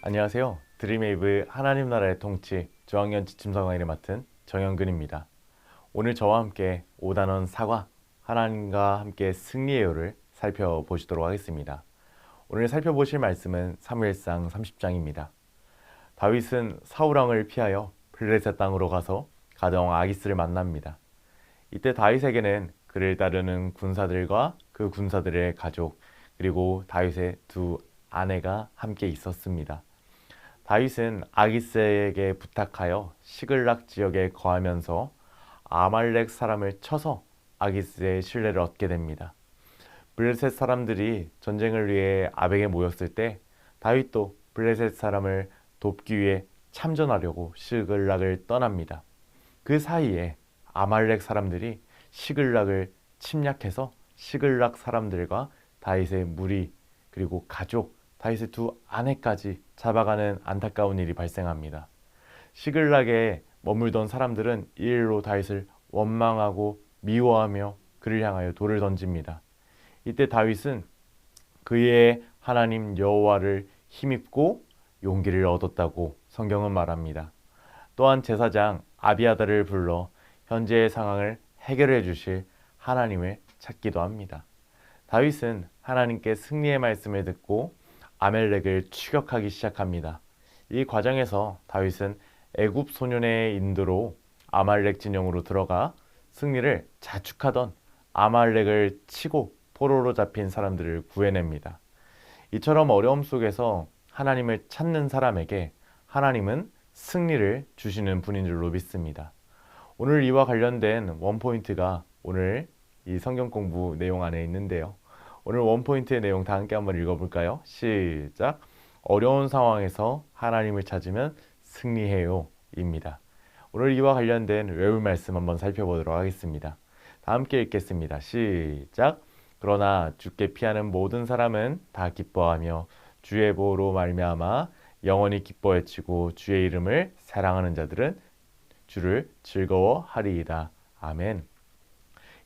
안녕하세요. 드림웨이브 하나님 나라의 통치 저학년 지침서강의를 맡은 정영근입니다. 오늘 저와 함께 5단원 사과 하나님과 함께 승리해요를 살펴보시도록 하겠습니다. 오늘 살펴보실 말씀은 사무엘상 30장입니다. 다윗은 사울왕을 피하여 블레셋 땅으로 가서 가정 아기스를 만납니다. 이때 다윗에게는 그를 따르는 군사들과 그 군사들의 가족 그리고 다윗의 두 아내가 함께 있었습니다. 다윗은 아기스에게 부탁하여 시글락 지역에 거하면서 아말렉 사람을 쳐서 아기스의 신뢰를 얻게 됩니다. 블레셋 사람들이 전쟁을 위해 아벡에 모였을 때 다윗도 블레셋 사람을 돕기 위해 참전하려고 시글락을 떠납니다. 그 사이에 아말렉 사람들이 시글락을 침략해서 시글락 사람들과 다윗의 무리 그리고 가족 다윗의 두 아내까지 잡아가는 안타까운 일이 발생합니다. 시글락에 머물던 사람들은 이 일로 다윗을 원망하고 미워하며 그를 향하여 돌을 던집니다. 이때 다윗은 그의 하나님 여호와를 힘입고 용기를 얻었다고 성경은 말합니다. 또한 제사장 아비아다를 불러 현재의 상황을 해결해 주실 하나님을 찾기도 합니다. 다윗은 하나님께 승리의 말씀을 듣고 아멜렉을 추격하기 시작합니다. 이 과정에서 다윗은 애굽 소년의 인도로 아말렉 진영으로 들어가 승리를 자축하던 아말렉을 치고 포로로 잡힌 사람들을 구해냅니다. 이처럼 어려움 속에서 하나님을 찾는 사람에게 하나님은 승리를 주시는 분인 줄로 믿습니다. 오늘 이와 관련된 원포인트가 오늘 이 성경 공부 내용 안에 있는데요. 오늘 원포인트의 내용 다 함께 한번 읽어볼까요? 시작! 어려운 상황에서 하나님을 찾으면 승리해요 입니다. 오늘 이와 관련된 외울 말씀 한번 살펴보도록 하겠습니다. 다 함께 읽겠습니다. 시작! 그러나 주께 피하는 모든 사람은 다 기뻐하며 주의 보호로 말미암아 영원히 기뻐해치고 주의 이름을 사랑하는 자들은 주를 즐거워하리이다. 아멘.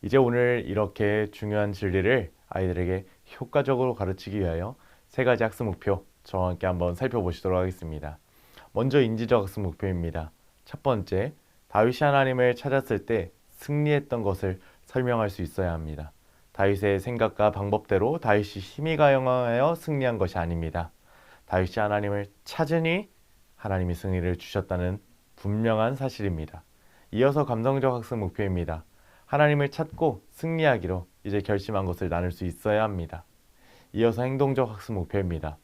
이제 오늘 이렇게 중요한 진리를 아이들에게 효과적으로 가르치기 위하여 세 가지 학습 목표 저와 함께 한번 살펴보시도록 하겠습니다. 먼저 인지적 학습 목표입니다. 첫 번째, 다윗이 하나님을 찾았을 때 승리했던 것을 설명할 수 있어야 합니다. 다윗의 생각과 방법대로 다윗이 힘이 가용하여 승리한 것이 아닙니다. 다윗이 하나님을 찾으니 하나님이 승리를 주셨다는 분명한 사실입니다. 이어서 감성적 학습 목표입니다. 하나님을 찾고 승리하기로 이제 결심한 것을 나눌 수 있어야 합니다. 이어서 행동적 학습 목표입니다.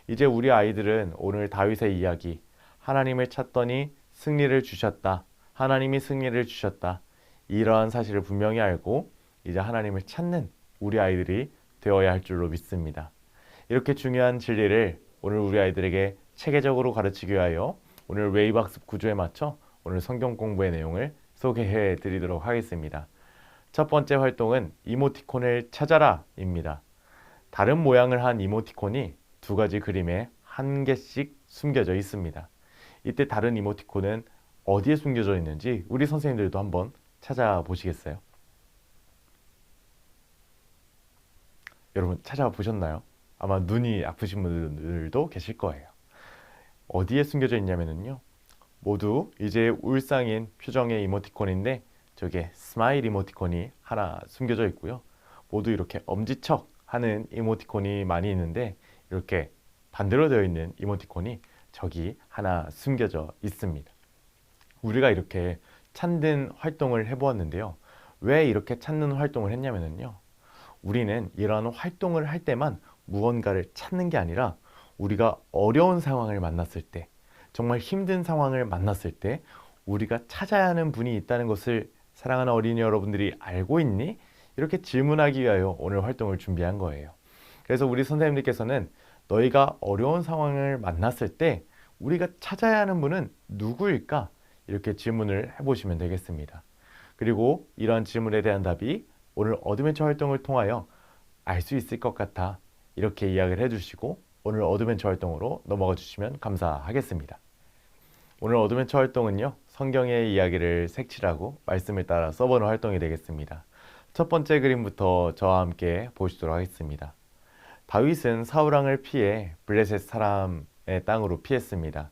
이제 우리 아이들은 오늘 다윗의 이야기, 하나님을 찾더니 승리를 주셨다. 하나님이 승리를 주셨다. 이러한 사실을 분명히 알고 이제 하나님을 찾는 우리 아이들이 되어야 할 줄로 믿습니다. 이렇게 중요한 진리를 오늘 우리 아이들에게 체계적으로 가르치기 위하여 오늘 웨이브 학습 구조에 맞춰 오늘 성경 공부의 내용을 소개해 드리도록 하겠습니다. 첫 번째 활동은 이모티콘을 찾아라 입니다. 다른 모양을 한 이모티콘이 두 가지 그림에 한 개씩 숨겨져 있습니다. 이때 다른 이모티콘은 어디에 숨겨져 있는지 우리 선생님들도 한번 찾아보시겠어요? 여러분 찾아보셨나요? 아마 눈이 아프신 분들도 계실 거예요. 어디에 숨겨져 있냐면요. 모두 이제 울상인 표정의 이모티콘인데 저게 스마일 이모티콘이 하나 숨겨져 있고요. 모두 이렇게 엄지척 하는 이모티콘이 많이 있는데 이렇게 반대로 되어 있는 이모티콘이 저기 하나 숨겨져 있습니다. 우리가 이렇게 찾는 활동을 해보았는데요. 왜 이렇게 찾는 활동을 했냐면요. 우리는 이러한 활동을 할 때만 무언가를 찾는 게 아니라 우리가 어려운 상황을 만났을 때 정말 힘든 상황을 만났을 때 우리가 찾아야 하는 분이 있다는 것을 사랑하는 어린이 여러분들이 알고 있니? 이렇게 질문하기 위하여 오늘 활동을 준비한 거예요. 그래서 우리 선생님들께서는 너희가 어려운 상황을 만났을 때 우리가 찾아야 하는 분은 누구일까? 이렇게 질문을 해보시면 되겠습니다. 그리고 이러한 질문에 대한 답이 오늘 어드벤처 활동을 통하여 알 수 있을 것 같아 이렇게 이야기를 해주시고 오늘 어드벤처 활동으로 넘어가 주시면 감사하겠습니다. 오늘 어드벤처 활동은요. 성경의 이야기를 색칠하고 말씀을 따라 써보는 활동이 되겠습니다. 첫 번째 그림부터 저와 함께 보시도록 하겠습니다. 다윗은 사울왕을 피해 블레셋 사람 땅으로 피했습니다.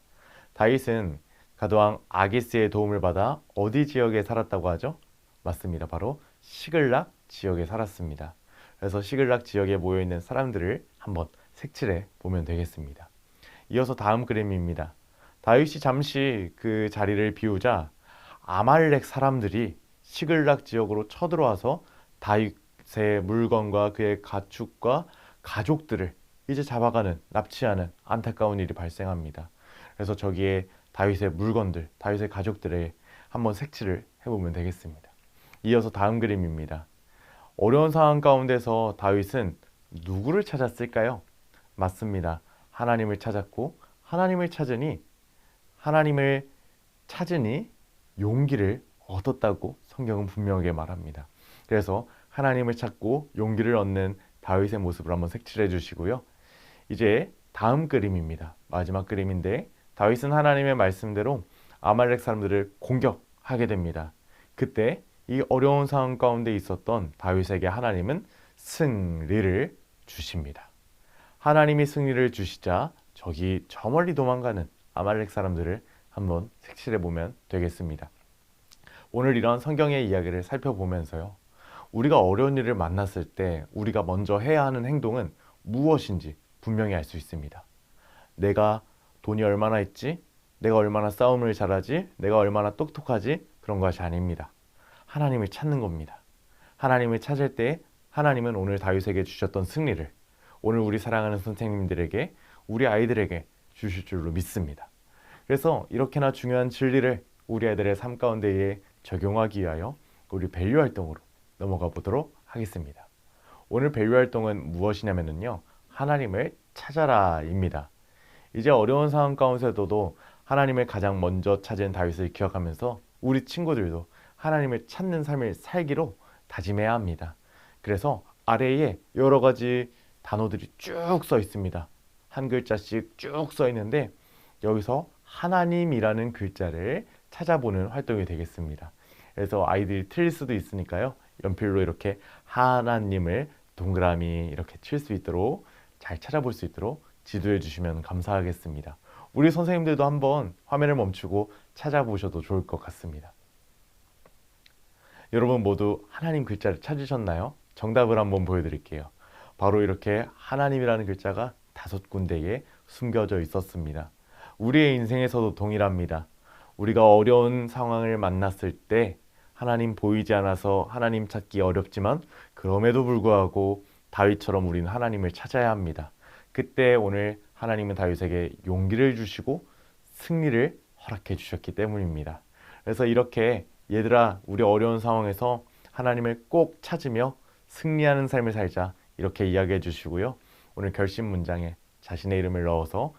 다윗은 가드왕 아기스의 도움을 받아 어디 지역에 살았다고 하죠? 맞습니다. 바로 시글락 지역에 살았습니다. 그래서 시글락 지역에 모여있는 사람들을 한번 색칠해 보면 되겠습니다. 이어서 다음 그림입니다. 다윗이 잠시 그 자리를 비우자 아말렉 사람들이 시글락 지역으로 쳐들어와서 다윗의 물건과 그의 가축과 가족들을 이제 잡아가는, 납치하는 안타까운 일이 발생합니다. 그래서 저기에 다윗의 물건들, 다윗의 가족들에 한번 색칠을 해보면 되겠습니다. 이어서 다음 그림입니다. 어려운 상황 가운데서 다윗은 누구를 찾았을까요? 맞습니다. 하나님을 찾았고 하나님을 찾으니 용기를 얻었다고 성경은 분명하게 말합니다. 그래서 하나님을 찾고 용기를 얻는 다윗의 모습을 한번 색칠해 주시고요. 이제 다음 그림입니다. 마지막 그림인데 다윗은 하나님의 말씀대로 아말렉 사람들을 공격하게 됩니다. 그때 이 어려운 상황 가운데 있었던 다윗에게 하나님은 승리를 주십니다. 하나님이 승리를 주시자 저기 저 멀리 도망가는 아말렉 사람들을 한번 색칠해 보면 되겠습니다. 오늘 이런 성경의 이야기를 살펴보면서요. 우리가 어려운 일을 만났을 때 우리가 먼저 해야 하는 행동은 무엇인지 분명히 알 수 있습니다. 내가 돈이 얼마나 있지? 내가 얼마나 싸움을 잘하지? 내가 얼마나 똑똑하지? 그런 것이 아닙니다. 하나님을 찾는 겁니다. 하나님을 찾을 때 하나님은 오늘 다윗에게 주셨던 승리를 오늘 우리 사랑하는 선생님들에게, 우리 아이들에게 주실 줄로 믿습니다. 그래서 이렇게나 중요한 진리를 우리 아이들의 삶 가운데에 적용하기 위하여 우리 밸류 활동으로 넘어가 보도록 하겠습니다. 오늘 밸류 활동은 무엇이냐면요. 하나님을 찾아라입니다. 이제 어려운 상황 가운데서도 하나님을 가장 먼저 찾은 다윗을 기억하면서 우리 친구들도 하나님을 찾는 삶을 살기로 다짐해야 합니다. 그래서 아래에 여러 가지 단어들이 쭉 써 있습니다. 한 글자씩 쭉 써 있는데 여기서 하나님이라는 글자를 찾아보는 활동이 되겠습니다. 그래서 아이들이 틀릴 수도 있으니까요. 연필로 이렇게 하나님을 동그라미 이렇게 칠 수 있도록 잘 찾아볼 수 있도록 지도해 주시면 감사하겠습니다. 우리 선생님들도 한번 화면을 멈추고 찾아보셔도 좋을 것 같습니다. 여러분 모두 하나님 글자를 찾으셨나요? 정답을 한번 보여드릴게요. 바로 이렇게 하나님이라는 글자가 5군데에 숨겨져 있었습니다. 우리의 인생에서도 동일합니다. 우리가 어려운 상황을 만났을 때 하나님 보이지 않아서 하나님 찾기 어렵지만 그럼에도 불구하고 다윗처럼 우리는 하나님을 찾아야 합니다. 그때 오늘 하나님은 다윗에게 용기를 주시고 승리를 허락해 주셨기 때문입니다. 그래서 이렇게 얘들아 우리 어려운 상황에서 하나님을 꼭 찾으며 승리하는 삶을 살자 이렇게 이야기해 주시고요. 오늘 결심 문장에 자신의 이름을 넣어서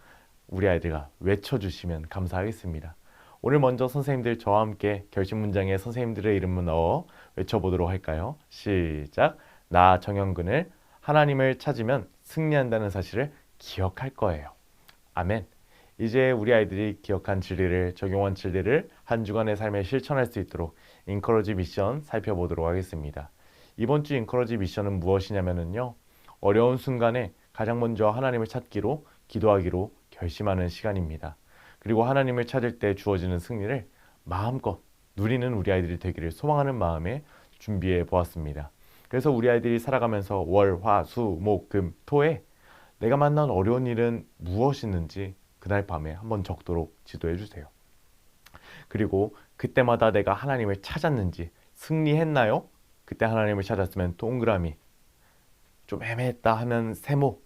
우리 아이들과 외쳐주시면 감사하겠습니다. 오늘 먼저 선생님들 저와 함께 결심 문장에 선생님들의 이름을 넣어 외쳐보도록 할까요? 시작! 나 정영근을 하나님을 찾으면 승리한다는 사실을 기억할 거예요. 아멘. 이제 우리 아이들이 기억한 진리를, 적용한 진리를 한 주간의 삶에 실천할 수 있도록 인커러지 미션 살펴보도록 하겠습니다. 이번 주 인커러지 미션은 무엇이냐면요. 어려운 순간에 가장 먼저 하나님을 찾기로, 기도하기로 결심하는 시간입니다. 그리고 하나님을 찾을 때 주어지는 승리를 마음껏 누리는 우리 아이들이 되기를 소망하는 마음에 준비해 보았습니다. 그래서 우리 아이들이 살아가면서 월, 화, 수, 목, 금, 토에 내가 만난 어려운 일은 무엇이었는지 그날 밤에 한번 적도록 지도해 주세요. 그리고 그때마다 내가 하나님을 찾았는지 승리했나요? 그때 하나님을 찾았으면 동그라미, 좀 애매했다 하면 세모,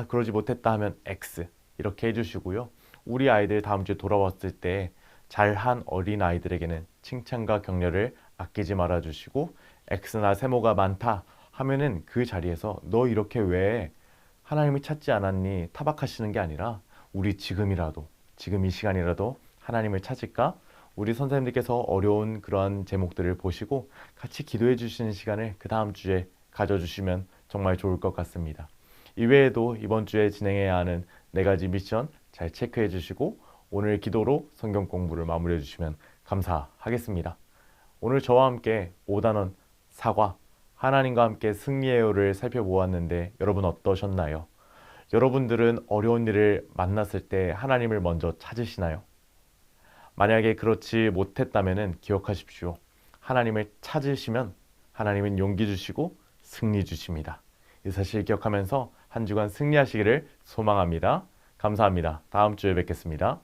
그러지 못했다 하면 X 이렇게 해주시고요. 우리 아이들 다음 주에 돌아왔을 때 잘한 어린 아이들에게는 칭찬과 격려를 아끼지 말아주시고 X나 세모가 많다 하면은 그 자리에서 너 이렇게 왜 하나님을 찾지 않았니? 타박하시는 게 아니라 우리 지금 이 시간이라도 하나님을 찾을까? 우리 선생님들께서 어려운 그러한 제목들을 보시고 같이 기도해 주시는 시간을 그 다음 주에 가져주시면 정말 좋을 것 같습니다. 이외에도 이번 주에 진행해야 하는 4가지 미션 잘 체크해 주시고 오늘 기도로 성경 공부를 마무리해 주시면 감사하겠습니다. 오늘 저와 함께 5단원 사과, 하나님과 함께 승리해요를 살펴보았는데 여러분 어떠셨나요? 여러분들은 어려운 일을 만났을 때 하나님을 먼저 찾으시나요? 만약에 그렇지 못했다면 기억하십시오. 하나님을 찾으시면 하나님은 용기 주시고 승리 주십니다. 이 사실 기억하면서 한 주간 승리하시기를 소망합니다. 감사합니다. 다음 주에 뵙겠습니다.